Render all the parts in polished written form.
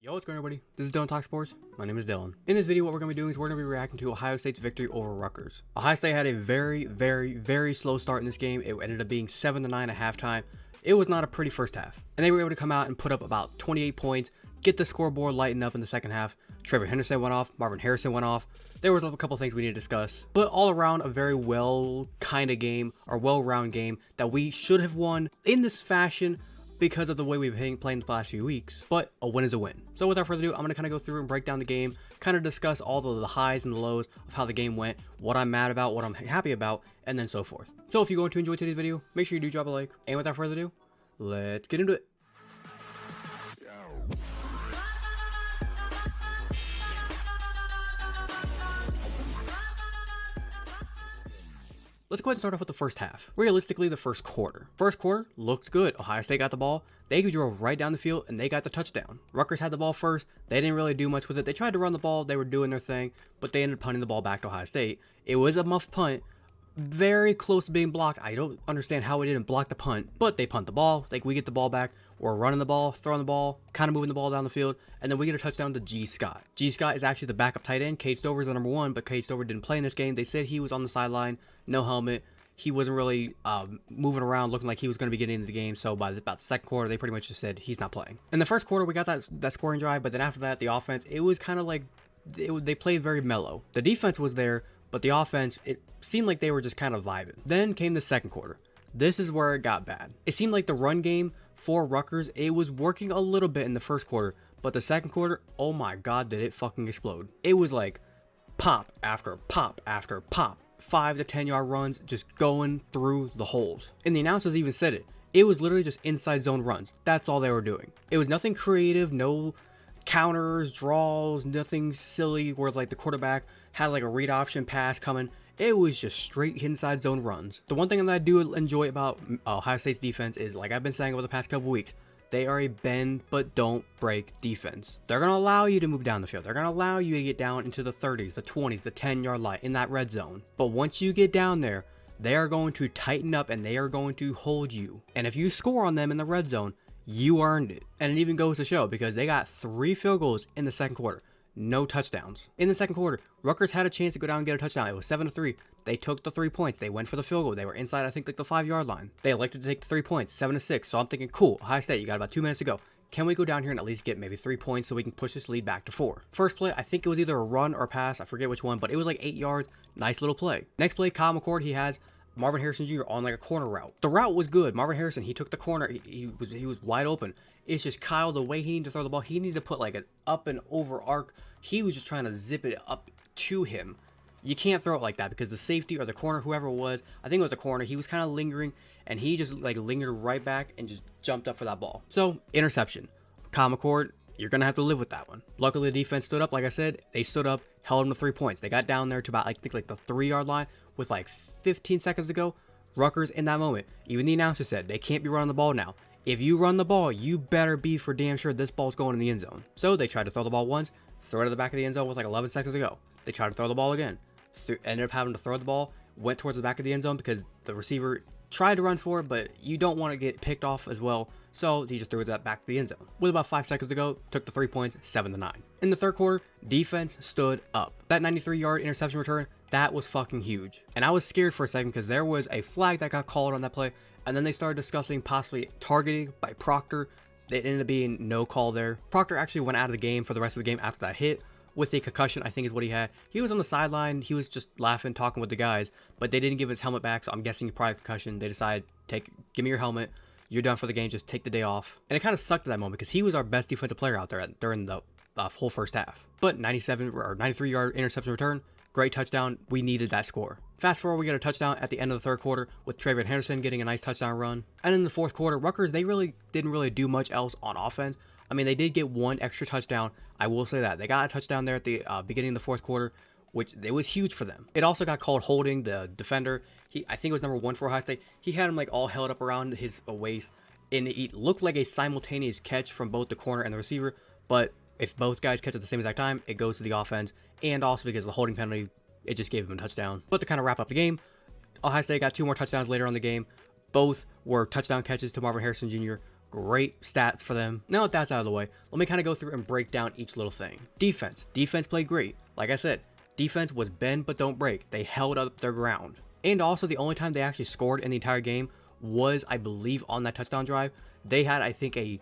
Yo, what's going on, everybody? This is Dylan Talk Sports. My name is Dylan. In this video, what we're going to be doing is we're going to be reacting to Ohio State's victory over Rutgers. Ohio State had a very slow start in this game. It ended up being 7-9 at halftime. It was not a pretty first half. And they were able to come out and put up about 28 points, get the scoreboard lighten up in the second half. Treveyon Henderson went off, Marvin Harrison went off. There was a couple things we need to discuss. But all around, a very well-round game that we should have won in this fashion, because of the way we've been playing the last few weeks, but a win is a win. So without further ado, I'm going to kind of go through and break down the game, kind of discuss all the highs and the lows of how the game went, what I'm mad about, what I'm happy about, and then so forth. So if you're going to enjoy today's video, make sure you do drop a like, and without further ado, let's get into it. Let's go ahead and start off with the first half. Realistically, the first quarter. First quarter looked good. Ohio State got the ball. They drove right down the field, and they got the touchdown. Rutgers had the ball first. They didn't really do much with it. They tried to run the ball. They were doing their thing, but they ended up punting the ball back to Ohio State. It was a muff punt. Very close to being blocked. I don't understand how we didn't block the punt, but they punt the ball. Like, we get the ball back. We're running the ball, throwing the ball, kind of moving the ball down the field, and then we get a touchdown to G. Scott. G. Scott is actually the backup tight end. Cade Stover is the number one, but Cade Stover didn't play in this game. They said he was on the sideline, no helmet. He wasn't really moving around looking like he was going to be getting into the game. So by about the second quarter, they pretty much just said he's not playing. In the first quarter, we got that scoring drive. But then after that, the offense, it was kind of like they played very mellow. The defense was there, but the offense, it seemed like they were just kind of vibing. Then came the second quarter. This is where it got bad. It seemed like the run game for Rutgers, it was working a little bit in the first quarter. But the second quarter, oh my God, did it fucking explode. It was like pop after pop after pop. 5 to 10 yard runs just going through the holes. And the announcers even said it. It was literally just inside zone runs. That's all they were doing. It was nothing creative, no counters, draws, nothing silly where like the quarterback had like a read option pass coming. It was just straight inside zone runs. The one thing that I do enjoy about Ohio State's defense is, like I've been saying over the past couple weeks, they are a bend but don't break defense. They're going to allow you to move down the field. They're going to allow you to get down into the 30s, the 20s, the 10-yard line in that red zone. But once you get down there, they are going to tighten up and they are going to hold you. And if you score on them in the red zone, you earned it. And it even goes to show because they got 3 field goals in the second quarter. No touchdowns. In the second quarter, Rutgers had a chance to go down and get a touchdown. It was 7-3. They took the 3 points. They went for the field goal. They were inside, I think, like the 5-yard line. They elected to take the 3 points, 7-6. So I'm thinking, cool, Ohio State, you got about 2 minutes to go. Can we go down here and at least get maybe 3 points so we can push this lead back to 4? First play, I think it was either a run or a pass. I forget which one, but it was like 8 yards. Nice little play. Next play, Kyle McCord, he has Marvin Harrison Jr. on like a corner route. The route was good. Marvin Harrison, he took the corner. He was wide open. It's just Kyle, the way he needed to throw the ball, he needed to put like an up and over arc. He was just trying to zip it up to him. You can't throw it like that because the safety or the corner, whoever it was, I think it was the corner, he was kind of lingering and he just like lingered right back and just jumped up for that ball. So, interception. Kyle McCord, you're going to have to live with that one. Luckily, the defense stood up. Like I said, they stood up, held him to 3 points. They got down there to about, I think, like the 3-yard line with like 15 seconds to go. Rutgers, in that moment, even the announcer said, they can't be running the ball now. If you run the ball, you better be for damn sure this ball's going in the end zone. So they tried to throw the ball once, throw it to the back of the end zone with like 11 seconds to go. They tried to throw the ball again. Ended up having to throw the ball, went towards the back of the end zone because the receiver tried to run for it, but you don't want to get picked off as well. So he just threw it back to the end zone. With about 5 seconds to go, took the 3 points, 7-9. In the third quarter, defense stood up. That 93-yard interception return, that was fucking huge. And I was scared for a second because there was a flag that got called on that play. And then they started discussing possibly targeting by Proctor. It ended up being no call there. Proctor actually went out of the game for the rest of the game after that hit with a concussion, I think is what he had. He was on the sideline. He was just laughing, talking with the guys, but they didn't give his helmet back. So I'm guessing he probably had a concussion. They decided, give me your helmet. You're done for the game. Just take the day off. And it kind of sucked at that moment because he was our best defensive player out there during the whole first half. But 97 or 93-yard interception return, great touchdown. We needed that score. Fast forward, we get a touchdown at the end of the third quarter with Treveyon Henderson getting a nice touchdown run. And in the fourth quarter, Rutgers, they really didn't do much else on offense. I mean, they did get one extra touchdown. I will say that. They got a touchdown there at the beginning of the fourth quarter, which it was huge for them. It also got called holding the defender. I think it was number 1 for Ohio State. He had him like all held up around his waist. And it looked like a simultaneous catch from both the corner and the receiver. But if both guys catch at the same exact time, it goes to the offense. And also because of the holding penalty, it just gave him a touchdown. But to kind of wrap up the game, Ohio State got 2 more touchdowns later on the game. Both were touchdown catches to Marvin Harrison Jr. Great stats for them. Now that that's out of the way, let me kind of go through and break down each little thing. Defense. Defense played great. Like I said, defense was bend but don't break. They held up their ground. And also the only time they actually scored in the entire game was, I believe, on that touchdown drive. They had, I think, a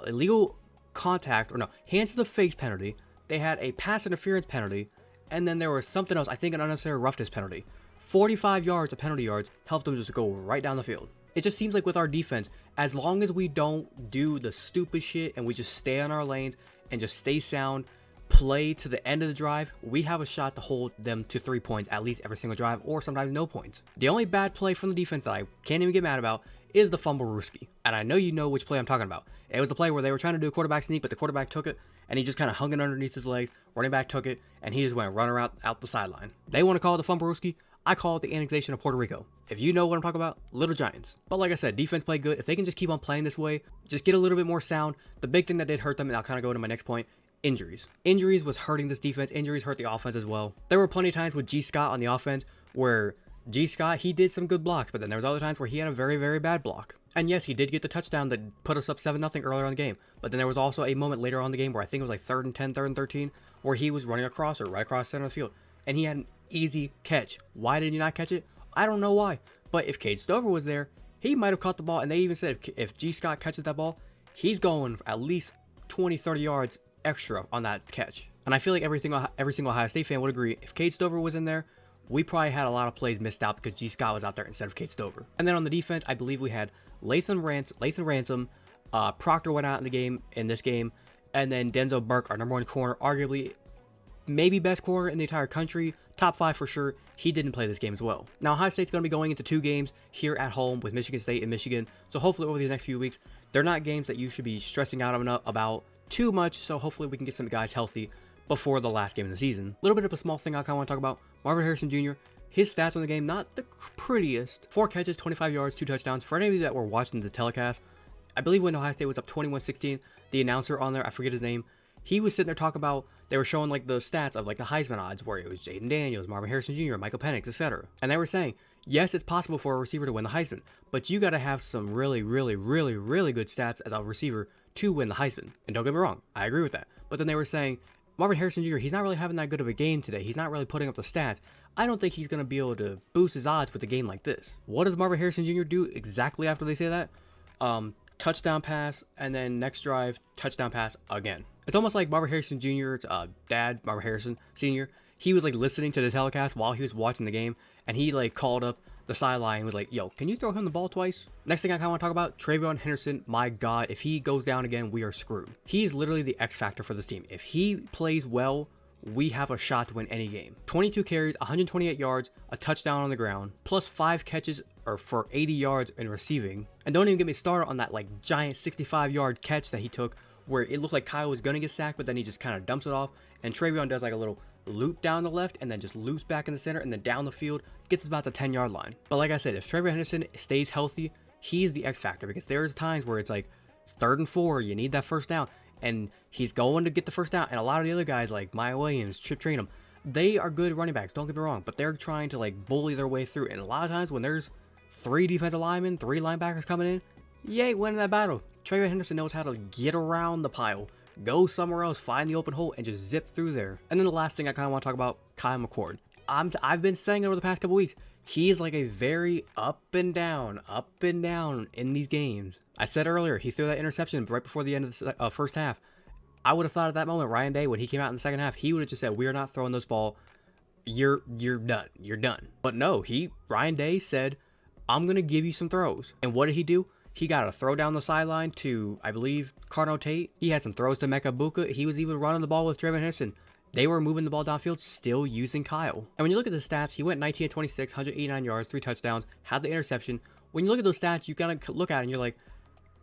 illegal contact, or no, hands to the face penalty. They had a pass interference penalty, and then there was something else, I think an unnecessary roughness penalty. 45 yards of penalty yards helped them just go right down the field. It just seems like with our defense, as long as we don't do the stupid shit and we just stay on our lanes and just stay sound, play to the end of the drive, we have a shot to hold them to 3 points at least every single drive, or sometimes no points. The only bad play from the defense that I can't even get mad about is the fumble rooski. And I know you know which play I'm talking about. It was the play where they were trying to do a quarterback sneak, but the quarterback took it, and he just kind of hung it underneath his legs. Running back took it, and he just went running out the sideline. They want to call it the fumble rooski. I call it the annexation of Puerto Rico. If you know what I'm talking about, Little Giants. But like I said, defense played good. If they can just keep on playing this way, just get a little bit more sound. The big thing that did hurt them, and I'll kind of go to my next point, injuries. Injuries was hurting this defense. Injuries hurt the offense as well. There were plenty of times with G. Scott on the offense where G. Scott, he did some good blocks, but then there was other times where he had a very, very bad block. And yes, he did get the touchdown that put us up 7-0 earlier on the game. But then there was also a moment later on in the game where I think it was like 3rd and 10, 3rd and 13, where he was running across or right across center of the field. And he had an easy catch. Why did he not catch it? I don't know why. But if Cade Stover was there, he might have caught the ball. And they even said if G. Scott catches that ball, he's going at least 20, 30 yards extra on that catch. And I feel like every single Ohio State fan would agree, if Cade Stover was in there, we probably had a lot of plays missed out because G. Scott was out there instead of Cade Stover. And then on the defense, I believe we had Lathan Ransom, Proctor went out in this game, and then Denzel Burke, our number 1 corner, arguably maybe best corner in the entire country, top 5 for sure. He didn't play this game as well. Now Ohio State's going to be going into 2 games here at home with Michigan State and Michigan, so hopefully over these next few weeks, they're not games that you should be stressing out about too much, so hopefully we can get some guys healthy before the last game of the season. A little bit of a small thing I kind of want to talk about, Marvin Harrison Jr., his stats on the game, not the prettiest. 4 catches, 25 yards, 2 touchdowns. For any of you that were watching the telecast, I believe when Ohio State was up 21-16, the announcer on there, I forget his name, he was sitting there talking about, they were showing like the stats of like the Heisman odds, where it was Jaden Daniels, Marvin Harrison Jr., Michael Penix, etc. And they were saying, yes, it's possible for a receiver to win the Heisman, but you got to have some really, really, really, really good stats as a receiver to win the Heisman. And don't get me wrong, I agree with that. But then they were saying, Marvin Harrison Jr., he's not really having that good of a game today. He's not really putting up the stats. I don't think he's going to be able to boost his odds with a game like this. What does Marvin Harrison Jr. do exactly after they say that? Touchdown pass, and then next drive, touchdown pass again. It's almost like Marvin Harrison Jr.'s dad, Marvin Harrison Sr., he was like listening to the telecast while he was watching the game, and he like called up the sideline and was like, yo, can you throw him the ball twice? Next thing I kind of want to talk about, Treveyon Henderson. My God, if he goes down again, we are screwed. He's literally the X factor for this team. If he plays well, we have a shot to win any game. 22 carries, 128 yards, a touchdown on the ground, plus 5 catches or for 80 yards in receiving. And don't even get me started on that like giant 65-yard catch that he took where it looked like Kyle was going to get sacked, but then he just kind of dumps it off. And Treveyon does like a little loop down the left and then just loops back in the center and then down the field, gets about the 10-yard line. But like I said, if Treveyon Henderson stays healthy, he's the X factor, because there's times where it's like 3rd and 4, you need that first down, and he's going to get the first down. And a lot of the other guys like Maya Williams, Chip Trainum, they are good running backs, don't get me wrong, but they're trying to like bully their way through. And a lot of times when there's 3 defensive linemen, 3 linebackers coming in, you ain't winning that battle. Treveyon Henderson knows how to get around the pile, go somewhere else, find the open hole, and just zip through there. And then the last thing I kind of want to talk about, Kyle McCord. I've been saying it over the past couple weeks. He's like a very up and down in these games. I said earlier, he threw that interception right before the end of the first half. I would have thought at that moment, Ryan Day, when he came out in the second half, he would have just said, we are not throwing this ball. You're done. You're done. But no, Ryan Day said, I'm going to give you some throws. And what did he do? He got a throw down the sideline to, I believe, Carno Tate. He had some throws to Mecca Buka. He was even running the ball with Treveyon Henderson. They were moving the ball downfield, still using Kyle. And when you look at the stats, he went 19-26, 189 yards, 3 touchdowns, had the interception. When you look at those stats, you gotta look at it and you're like,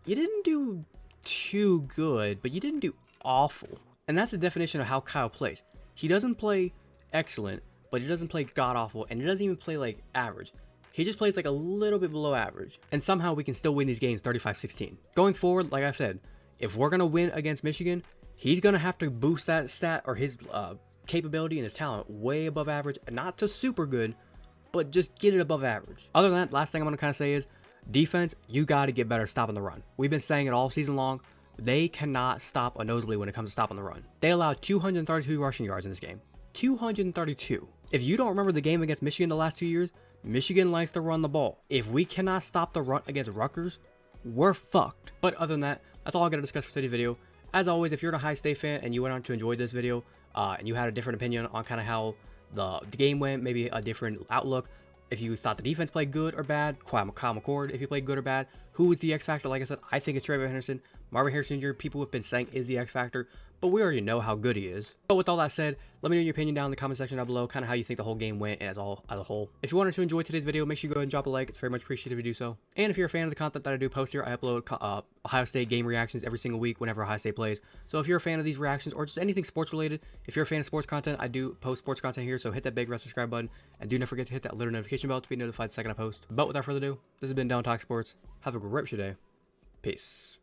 you didn't do too good, but you didn't do awful. And that's the definition of how Kyle plays. He doesn't play excellent, but he doesn't play god-awful, and he doesn't even play like average. He just plays like a little bit below average. And somehow we can still win these games 35-16. Going forward, like I said, if we're going to win against Michigan, he's going to have to boost that stat or his capability and his talent way above average. Not to super good, but just get it above average. Other than that, last thing I'm going to kind of say is, Defense, you got to get better at stopping the run. We've been saying it all season long. They cannot stop a nosebleed when it comes to stopping the run. They allowed 232 rushing yards in this game. 232. If you don't remember the game against Michigan the last 2 years, Michigan likes to run the ball. If we cannot stop the run against Rutgers, we're fucked. But other than that, that's all I got to discuss for today's video. As always, if you're an Ohio State fan and you went on to enjoy this video and you had a different opinion on kind of how the game went, maybe a different outlook, if you thought the defense played good or bad, Kyle McCord, if he played good or bad, who was the X factor? Like I said, I think it's Treveyon Henderson. Marvin Harrison Jr., people have been saying is the X factor, but we already know how good he is. But with all that said, let me know your opinion down in the comment section down below, kind of how you think the whole game went as a whole. If you wanted to enjoy today's video, make sure you go ahead and drop a like. It's very much appreciated if you do so. And if you're a fan of the content that I do post here, I upload Ohio State game reactions every single week whenever Ohio State plays. So if you're a fan of these reactions or just anything sports related, if you're a fan of sports content, I do post sports content here. So hit that big red subscribe button and do not forget to hit that little notification bell to be notified the second I post. But without further ado, this has been Down Talk Sports. Have a great day. Peace.